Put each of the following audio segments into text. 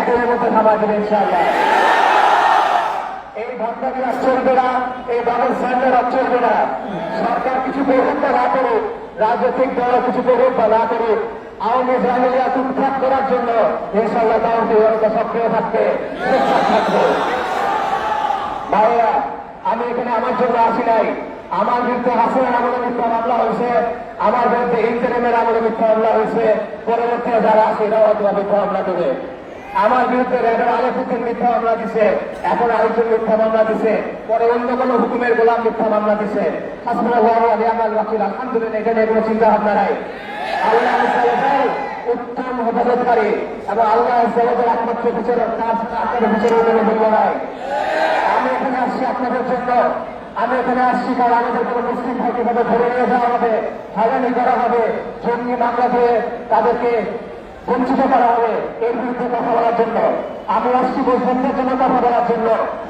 একদিনের মধ্যে থামা দেবে ইনশাআল্লাহ। এই ভণ্ডামি আর চলবে না, এই ডাবল স্ট্যান্ডার্ড আর চলবে না। সরকার কিছু করুক বা না করুক, রাজনৈতিক দল কিছু করুক বা না করুক, আওয়ামী জামিলিয়া উৎখাত করার জন্য ইনশাআল্লাহ দাওয়াতি ওয়ার্কা সক্রিয় থাকবে, সোচ্চার থাকবে। ভাইয়া, আমি এখানে আমার জন্য আসি নাই। আমার বিরুদ্ধে হাসিনার আমলে মিথ্যা মামলা হয়েছে, আমার বিরুদ্ধে ইন্টারিমের আমলে মিথ্যা মামলা হয়েছে, পরবর্তী যারা আছে এরাও হয়তো মিথ্যা মামলা দেবে। আমার বিরুদ্ধে র্যাবের আলেফুদ্দিন মিথ্যা মামলা দিছে, এখন আরেকজন মিথ্যা মামলা দিছে, পরে অন্য কোনো হুকুমের গোলাম মিথ্যা মামলা দিছে। হাসবুনাল্লাহু ওয়া নি'মাল ওয়াকিল। আলহামদুলিল্লাহ, এটা নিয়ে কোনো চিন্তা ভাবনা নাই। আল্লাহ উত্তম হেফাজতকারী এবং আল্লাহ একমাত্র বিচারক, তার আপনার বিচারের কোনো মূল্য নাই। আমি এখানে আসছি আপনাদের জন্য। আমি এখানে আসছি কারণ আমাদের কোনো মুসলিম ভাইকে ভাবে ধরে নিয়ে যাওয়া হবে, হয়রানি করা হবে, জঙ্গি মামলা দিয়ে তাদেরকে বঞ্চিত করা হবে, এর বিরুদ্ধে কথা বলার জন্য। আমি আসছি বৈষম্যের জন্য কথা বলার জন্য।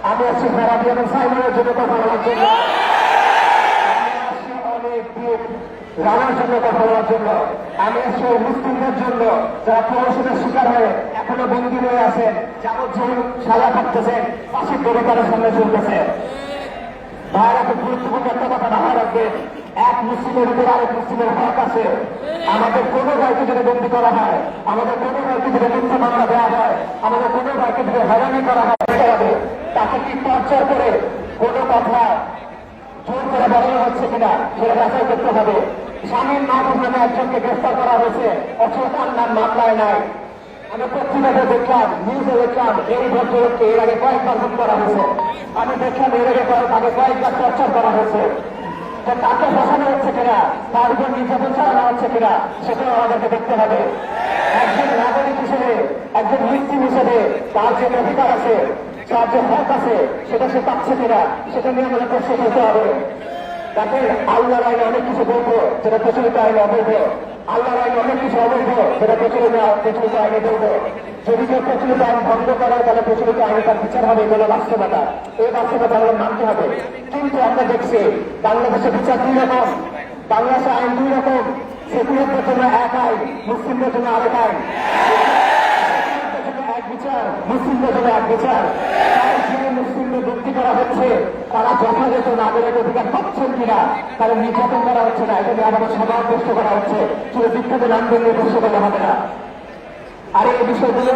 আমি আসছি ফেরাবি এবং সাইমনের জন্য কথা বলার জন্য। আমি আসছি অনেক দিন রানার জন্য কথা বলার জন্য। আমি আসছি মুসলিমদের জন্য যারা প্রহসনের শিকার হয়ে এখনো বন্দী হয়ে আছে, যাবজ্জীবন সাজা থাকতেছে, ফাঁসির দড়িকারের সামনে চলতেছে। ভাইরা, খুব গুরুত্বপূর্ণ একটা কথা মাথায় রাখবে, এক মুসলিমের উপর আরেক মুসলিমের হক আছে। আমাদের কোনো ভাইকে যদি বন্দী করা হয়, আমাদের কোনো ভাইকে যদি মিথ্যা মামলা দেওয়া হয়, আমাদের কোনো ভাইকে যদি হয়রানি করা হয়, তাকে কি টর্চার করে কোনো কথা জোর করে বলানো হচ্ছে কিনা সেটা যাচাই করতে হবে। স্বামীর মাহবুব নামে একজনকে গ্রেফতার করা হয়েছে, অথচ তার নাম মামলায় নাই। আমি পত্রিকাতে দেখলাম, নিউজে দেখলাম, এই ভদ্রলোককে এর আগে কয়েকবার গুম করা হয়েছে। আমি দেখলাম এর আগে কয়েকবার টর্চার করা হয়েছে। তাকে বসানো হচ্ছে কিনা, তার উপর নির্যাতন চালানো হচ্ছে কিনা, সেটাও আমাদেরকে দেখতে হবে। একজন নাগরিক হিসেবে, একজন মুসলিম হিসেবে তার যে অধিকার আছে, তার যে হক আছে, সেটা সে পাচ্ছে কিনা, সেটা নিয়ে আমাদের প্রশ্ন করতে হবে। তাকে আল্লাহর আইনে অনেক কিছু বলবো যেটা প্রচলিত আইনে অবৈধ, আল্লাহর আইনে অনেক কিছু অবৈধ যেটা প্রচলিত আইনে বলবো। যদি কেউ প্রচলিত আইন ভঙ্গ করে, তাহলে প্রচলিত আইনে তার বিচার হবে, এগুলো বাস্তবতা। এই বাস্তবতা আমাদের মানতে হবে। কিন্তু আমরা দেখছি বাংলাদেশের বিচার দুই রকম, বাংলাদেশের আইন দুই রকম। সেকুলারদের জন্য এক আইন, মুসলিমদের জন্য আরেক আইন। এক বিচার, মুসলিমদের জন্য এক বিচার। মুসলিমদের মুক্তি করা হচ্ছে, তারা যথাযথ নাগরিক অধিকার পাচ্ছেন কিনা, তারা নির্যাতন করা হচ্ছে না, এটা নিয়ে আমাদের সমাজ প্রশ্ন করা হচ্ছে। শুধু বিখ্যাত নাম নিয়ে প্রশ্ন করা হবে না। আর এই বিষয়গুলো